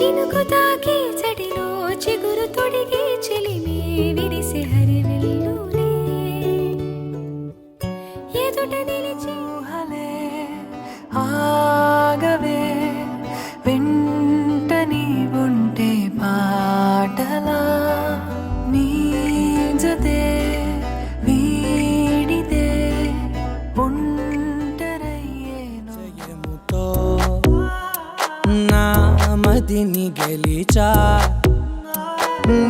చినుకు తాకి చడిలో చిగురు తొడిగి చెలిమే విరిసే హరివిల్లులే ఎదుట నిలిచి ఊహలే ఆగవే వెంట నీవుంటే పాటలా నీ జతే వీడితే ఒంటరయ్యేను నా మదిని గెలిచా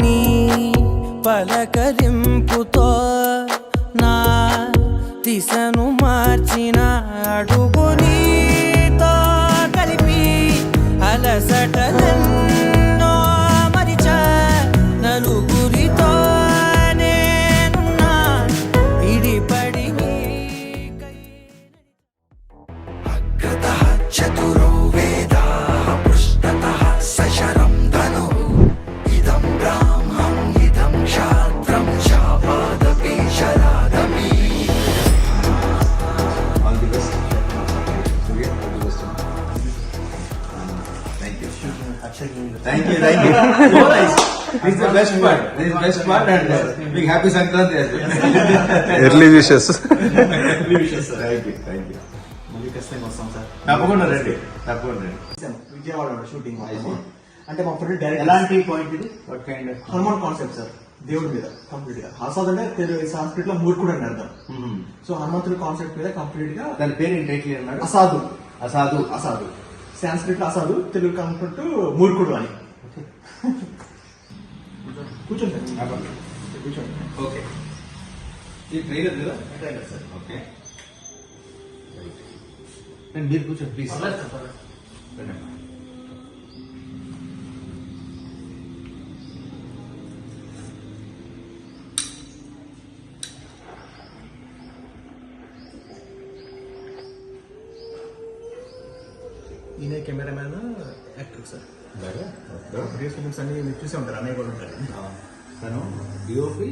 నీ పలకరింపుతో నా దిశను మార్చిన అడుగు నీతో కలిపి అలసటలెన్నో మరిచా నలుగురితో నేనున్నా విడిపడి నీకై అగ్రతః చతురో వేదాః పృష్ఠతః సశరం ధనుః ఇదం బ్రాహ్మం ఇదం క్షాత్రం శాపాదపి శరాదపి. All the best. Surya, all the best. Thank you. Thank you. So nice. This is the best part. This is the best part, and big happy Sankranti as well. Early wishes. Thank you. మళ్ళీ ఖచ్చితంగా వస్తాం sir. తప్పకుండా రండి. Vijayawada shooting అంటే మా friend direct ఎలాంటి point ఇది? What kind of? Hanuman concept sir, దేవుడి మీద కంప్లీట్ గా. అసాద్ అంటే తెలుగు సంస్కృతిలో మూర్ఖుడు అని అర్థం. సో హనుమంతుడి కాన్సెప్ట్ మీద కంప్లీట్ గా దాని పేరు ఏంటి టైటిల్ అన్నాడు? అసాధు. అసాధు. సంస్కృత్ లో అసాధు, తెలుగు కంప్లీట్ మూర్ఖుడు అని. కూర్చోండి సార్, కూర్చోండి. ఓకే. ఈ ట్రైలర్ కదా? Trailer sir. ఓకే. మీరు కూర్చోండి ప్లీజ్. ఈయన cameraman, actor sir. Previous films అన్ని మీరు చూసే ఉంటారు, అన్నయ్య కూడా ఉంటారు. తను డిఓపి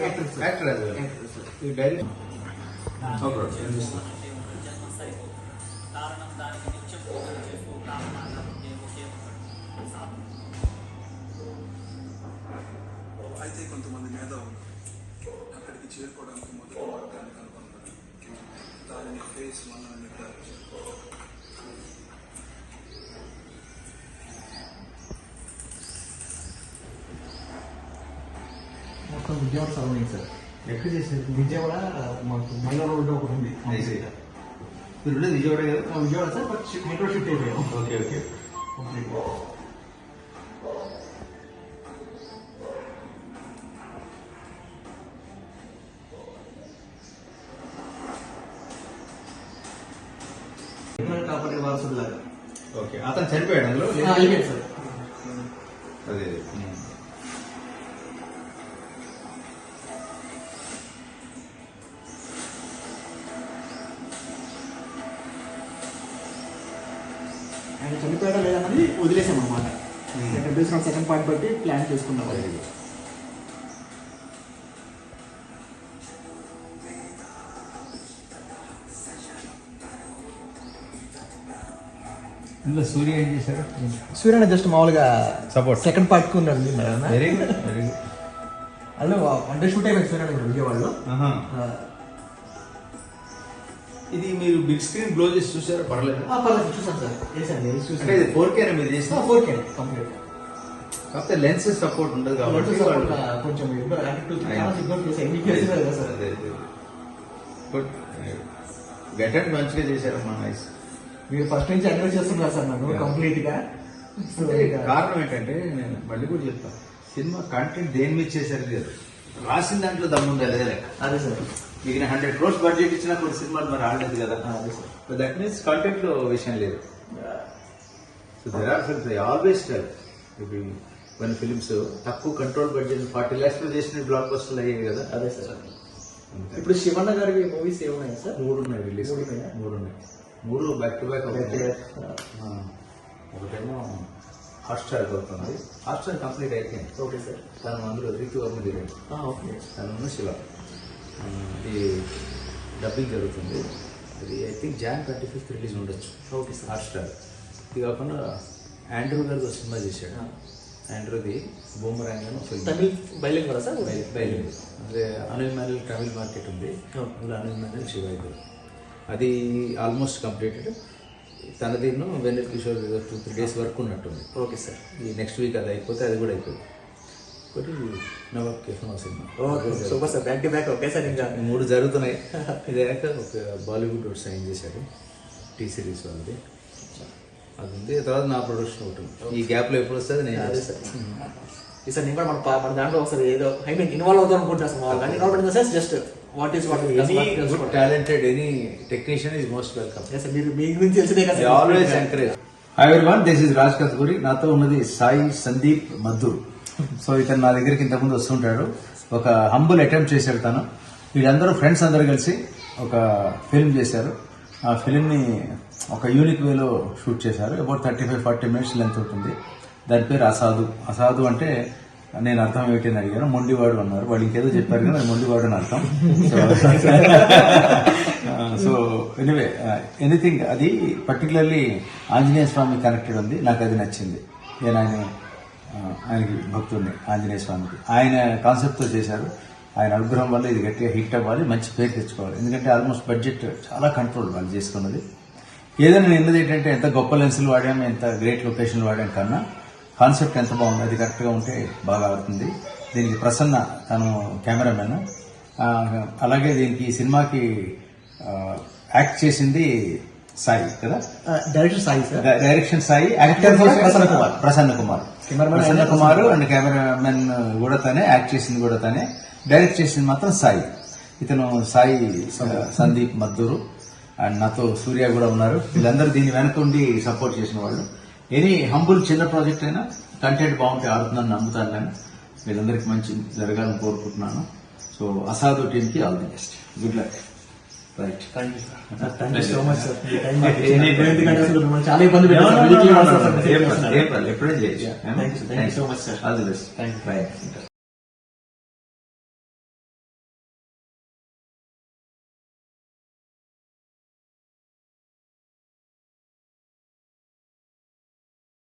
యాక్టర్ సార్. యాక్టర్ అది ఈ డైరెక్ట్ అయితే కొంతమంది మేధావులు అక్కడికి చేరుకోవడానికి మొదటి మార్గాన్ని కనుగొన్నారు. దానిని ఫేస్ 1 అని నిర్ధారించారు. మొత్తం విజయవాడ సరౌండింగ్ సార్. ఎక్కడ చేసేది? విజయవాడ మాకు మైలా రోడ్ ఒకటి ఉంది. మీరు ఉండేది విజయవాడ కదా? Vijayawada sir, but metro shift అయిపోయాం. Okay complete. కాబట్టి వారసుడు లాగా. ఓకే. అతను చనిపోయాడు అందులో? అయిపోయింది సార్. అదే ఆయన చనిపోయాడా లేదన్నది వదిలేసాం అనమాట. సెకండ్ పార్ట్ బట్టి ప్లాన్ చేసుకున్నాం. ఇందులో సూర్య ఏం చేశారు? సూర్యన జస్ట్ మామూలుగా Support. సెకండ్ పార్ట్ కు ఉన్నాడు. Very good. అందులో అంటే షూట్ అయిపోయింది సూర్యన విజయవాడలో. ఇది మీరు బిగ్ స్క్రీన్ బ్లో చేసి చూసారా? పర్లేదు. పర్లేదు, చూసాను సార్. వేసాను, చూసాను. అంటే ఇది 4K మీరు చేసిన? 4K complete. కాకపోతే లెన్స్ సపోర్ట్ ఉండదు కాబట్టి కొంచెం గుడ్. గెటెడ్ మంచిగా చేశారమ్మా. నైస్. మీరు ఫస్ట్ నుంచి ఎంకరేజ్ చేస్తున్నారు సార్ నన్ను కంప్లీట్ గా. కారణం ఏంటంటే నేను మళ్ళీ కూడా చెప్తాను, సినిమా కంటెంట్ దేని మీద చేశారు లేదు, రాసిన దాంట్లో దమ్ముంది అదే లెక్క. అదే సార్. మీకు 100 crores బడ్జెట్ ఇచ్చినా కొన్ని సినిమాలు మరి ఆడలేదు కదా. అదే సార్. దట్ మీన్స్ కంటెంట్ లో విషయం లేదు. So there are films I always tell, ఇప్పుడు కొన్ని ఫిల్మ్స్ తక్కువ కంట్రోల్ బడ్జెట్ 40 lakhs లో చేసిన బ్లాక్ బస్టర్లు అయ్యాయి కదా. అదే సార్. ఇప్పుడు శివన్న గారి మూవీస్ ఏమున్నాయి సార్? 3 ఉన్నాయి రిలీజ్. 3 back to back. ఒకటేమో హాట్స్టార్ అవుతుంది. హాట్స్టార్ కంప్లీట్ అయిపోయింది. Okay sir. తను అందులో రీతు అమ్మ దిగాడు. ఓకే. తను శివ. ఇది డబ్బింగ్ జరుగుతుంది. అది I think Jan 25th release ఉండొచ్చు. Okay sir. హాట్స్టార్. ఇది కాకుండా ఆండ్రూ గారితో సినిమా చేశాడు. ఆండ్రూది బూమరాంగ్ అని ఫిల్మ్. తమిళ్ బయలుదేరి కదా సార్ బయలుదేరి అదే అనిల్ మేనల్ తమిళ్ మార్కెట్ ఉంది, అందులో అనిల్ మేనల్ శివ ఇద్దరు. అది ఆల్మోస్ట్ కంప్లీటెడ్. తనదిను వెన్నెల కిషోర్ 2-3 days వర్క్ ఉన్నట్టుంది. Okay sir. ఈ నెక్స్ట్ వీక్ అది అయిపోతే అది కూడా అయిపోయింది. ఒకటి Nawab cafe cinema. Okay super sir, back to back. Okay sir, ఇంకా ఈ 3 జరుగుతున్నాయి. ఇది అయ్యాక ఒక బాలీవుడ్ సైన్ చేశారు, టీ సిరీస్ వాళ్ళది, అది ఉంది. తర్వాత నా ప్రొడక్షన్ ఒకటి ఉంది. ఈ గ్యాప్లో ఎప్పుడు వస్తుంది నేను అదే సార్. ఈసారి నేను కూడా మన దాంట్లో ఒకసారి ఏదో ఐ మీన్ ఇన్వాల్వ్ అవుతాం అనుకుంటా సార్. కానీ involve in the sense just what is what talented any technician is most welcome. మీరు మీ గురించి తెలిసిందే కదా. Always encourage. Hi everyone, this is Raj Katkuri. నాతో ఉన్నది సాయి సందీప్ మద్దూర్. సో ఇతను నా దగ్గరికి ఇంతకుముందు వస్తుంటాడు. ఒక హంబుల్ అటెంప్ట్ చేశాడు తను. వీళ్ళందరూ ఫ్రెండ్స్ అందరూ కలిసి ఒక ఫిల్మ్ చేశారు. ఆ ఫిల్మ్ని ఒక యూనిక్ వేలో షూట్ చేశారు. అబౌట్ 35-40 minutes లెంత్ ఉంటుంది. దాని పేరు అసాధు. అసాధు అంటే నేను అర్థం ఏమిటి అని అడిగాను. మొండివాడు అన్నారు. వాళ్ళు ఇంకేదో చెప్పారు కానీ అది మొండివాడు అని అర్థం. సో ఎనీవే ఎనీథింగ్, అది పర్టికులర్లీ ఆంజనేయ స్వామి కనెక్టెడ్ ఉంది. నాకు అది నచ్చింది. నేను ఆయనకి భక్తుడిని, ఆంజనేయ స్వామికి. ఆయన కాన్సెప్ట్తో చేశారు. ఆయన అనుగ్రహం వల్ల ఇది గట్టిగా హిట్ అవ్వాలి, మంచి పేరు తెచ్చుకోవాలి. ఎందుకంటే ఆల్మోస్ట్ బడ్జెట్ చాలా కంట్రోల్ వాళ్ళు చేసుకున్నది. ఏదైనా నిన్నది ఏంటంటే ఎంత గొప్ప లెన్సులు వాడాము, ఎంత గ్రేట్ లొకేషన్లు వాడాం కన్నా కాన్సెప్ట్ ఎంత బాగుంది, అది కరెక్ట్గా ఉంటే బాగా ఆడుతుంది. దీనికి ప్రసన్న తను కెమెరామెన్. అలాగే దీనికి ఈ సినిమాకి యాక్ట్ చేసింది సాయి కదా, director Sai sir. Direction Sai, actor Prasanna Kumar and cameraman కూడా తనే, యాక్ట్ చేసింది కూడా తనే, డైరెక్ట్ చేసింది మాత్రం సాయి. ఇతను సాయి సందీప్ మద్దూరు అండ్ నాతో సూర్య కూడా ఉన్నారు. వీళ్ళందరూ దీని వెనక ఉండి సపోర్ట్ చేసిన వాళ్ళు. ఎనీ హంబుల్ చిన్న ప్రాజెక్ట్ అయినా కంటెంట్ బాగుంటే ఆడుతుందని నమ్ముతాను నేను. వీళ్ళందరికీ మంచి జరగాలని కోరుకుంటున్నాను. సో అసాధు టీమ్కి all the best, good luck. Right, thank you sir. Thank you so much sir. చాలా ఇబ్బంది పెట్టారు. ఎప్పుడైనా చేయొచ్చు. Thank you so much sir. All the best. Thank you. By.